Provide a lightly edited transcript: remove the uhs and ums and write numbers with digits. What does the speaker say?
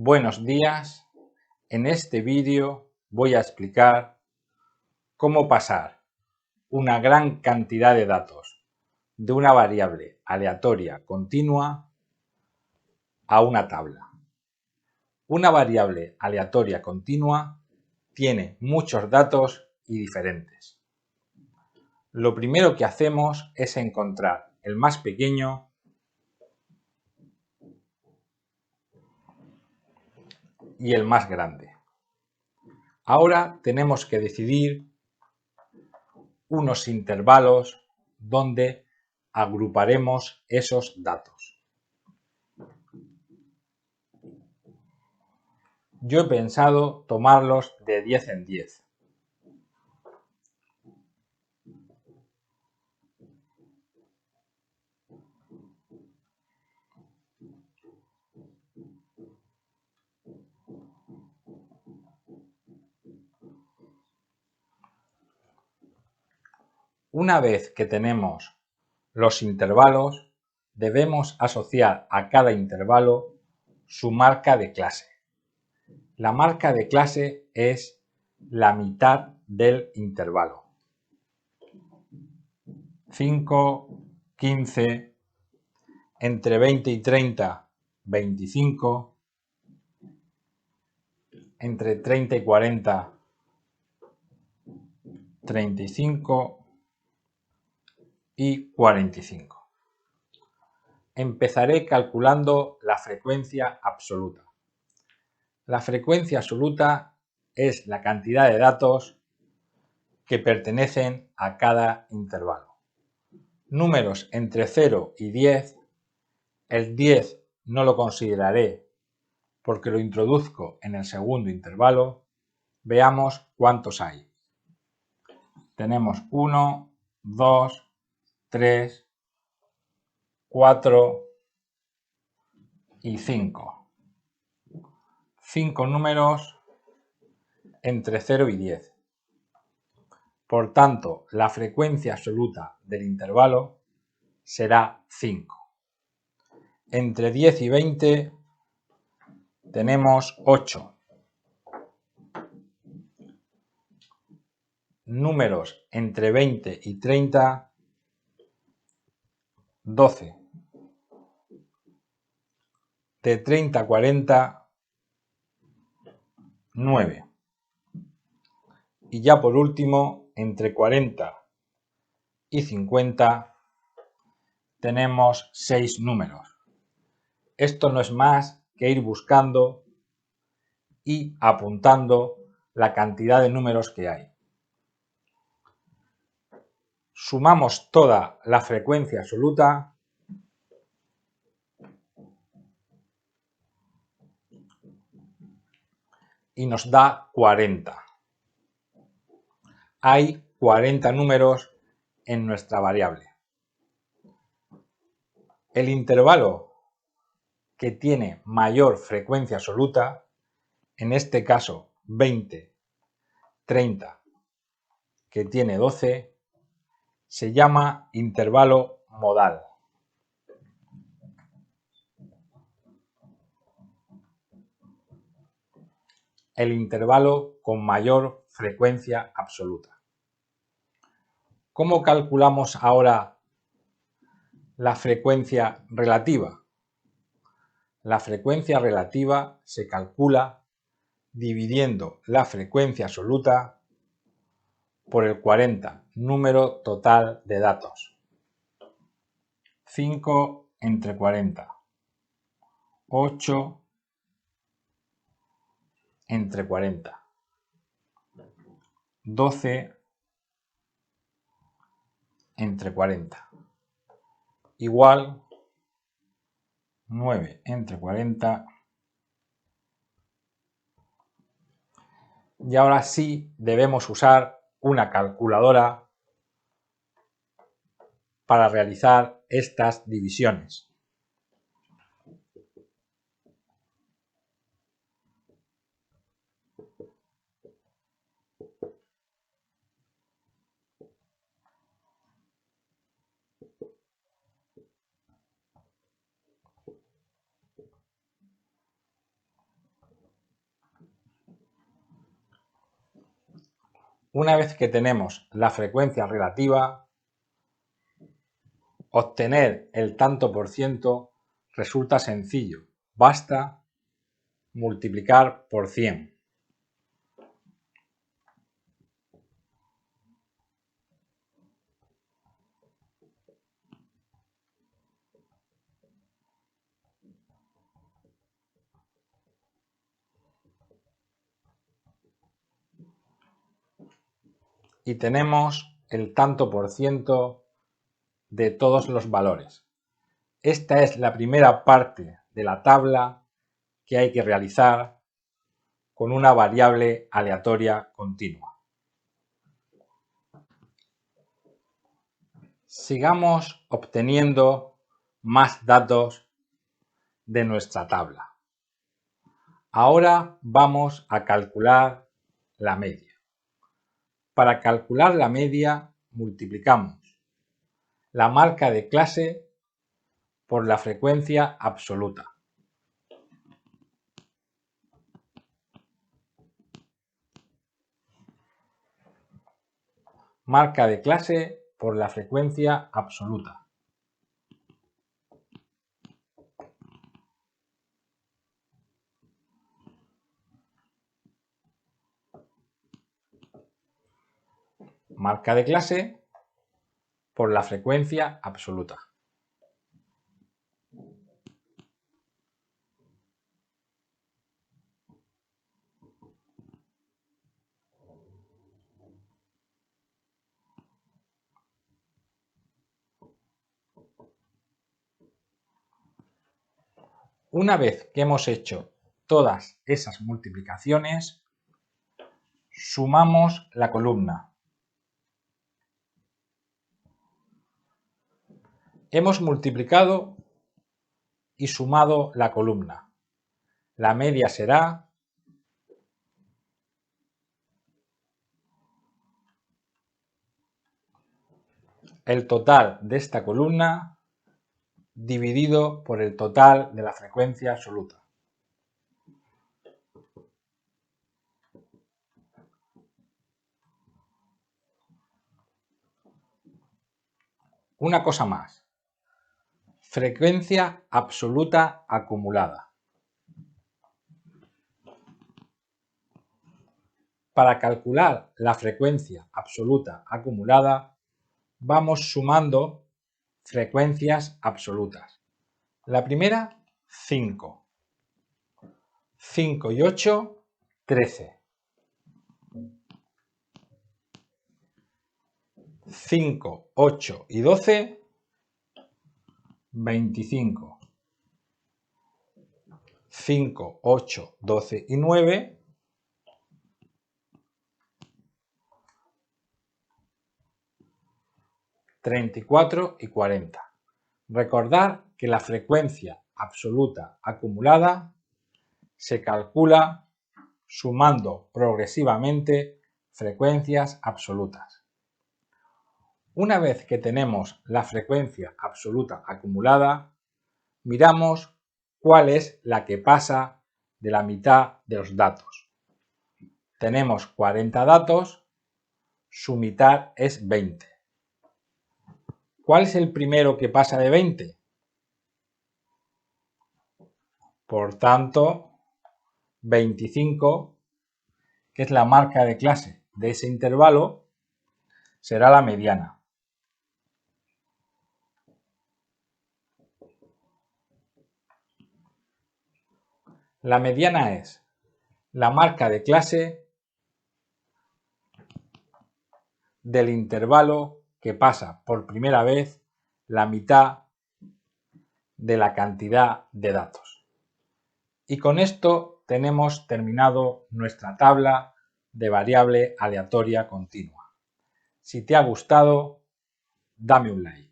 Buenos días, en este vídeo voy a explicar cómo pasar una gran cantidad de datos de una variable aleatoria continua a una tabla. Una variable aleatoria continua tiene muchos datos y diferentes. Lo primero que hacemos es encontrar el más pequeño y el más grande. Ahora tenemos que decidir unos intervalos donde agruparemos esos datos. Yo he pensado tomarlos de 10 en 10. Una vez que tenemos los intervalos, debemos asociar a cada intervalo su marca de clase. La marca de clase es la mitad del intervalo. 5, 15, entre 20 y 30, 25, entre 30 y 40, 35 y 45. Empezaré calculando la frecuencia absoluta. La frecuencia absoluta es la cantidad de datos que pertenecen a cada intervalo. Números entre 0 y 10, el 10 no lo consideraré porque lo introduzco en el segundo intervalo. Veamos cuántos hay. Tenemos 1, 2, 3, 4 y 5. 5 números entre 0 y 10. Por tanto, la frecuencia absoluta del intervalo será 5. Entre 10 y 20 tenemos 8. Números entre 20 y 30, 12. De 30 a 40, 9. Y ya por último, entre 40 y 50 tenemos 6 números. Esto no es más que ir buscando y apuntando la cantidad de números que hay. Sumamos toda la frecuencia absoluta y nos da 40. Hay 40 números en nuestra variable. El intervalo que tiene mayor frecuencia absoluta, en este caso 20, 30, que tiene 12, se llama intervalo modal. El intervalo con mayor frecuencia absoluta. ¿Cómo calculamos ahora la frecuencia relativa? La frecuencia relativa se calcula dividiendo la frecuencia absoluta por el 40, número total de datos. 5 entre 40. 8 entre 40. 12 entre 40. Igual 9 entre 40. Y ahora sí debemos usar una calculadora para realizar estas divisiones. Una vez que tenemos la frecuencia relativa, obtener el tanto por ciento resulta sencillo. Basta multiplicar por 100. Y tenemos el tanto por ciento de todos los valores. Esta es la primera parte de la tabla que hay que realizar con una variable aleatoria continua. Sigamos obteniendo más datos de nuestra tabla. Ahora vamos a calcular la media. Para calcular la media multiplicamos la marca de clase por la frecuencia absoluta. Marca de clase por la frecuencia absoluta. Marca de clase por la frecuencia absoluta. Una vez que hemos hecho todas esas multiplicaciones, sumamos la columna. Hemos multiplicado y sumado la columna. La media será el total de esta columna dividido por el total de la frecuencia absoluta. Una cosa más. Frecuencia absoluta acumulada. Para calcular la frecuencia absoluta acumulada, vamos sumando frecuencias absolutas. La primera, 5. 5 y 8, 13. 5, 8 y 12, 25. 5, 8, 12 y 9, 34 y 40. Recordad que la frecuencia absoluta acumulada se calcula sumando progresivamente frecuencias absolutas. Una vez que tenemos la frecuencia absoluta acumulada, miramos cuál es la que pasa de la mitad de los datos. Tenemos 40 datos, su mitad es 20. ¿Cuál es el primero que pasa de 20? Por tanto, 25, que es la marca de clase de ese intervalo, será la mediana. La mediana es la marca de clase del intervalo que pasa por primera vez la mitad de la cantidad de datos. Y con esto tenemos terminado nuestra tabla de variable aleatoria continua. Si te ha gustado, dame un like.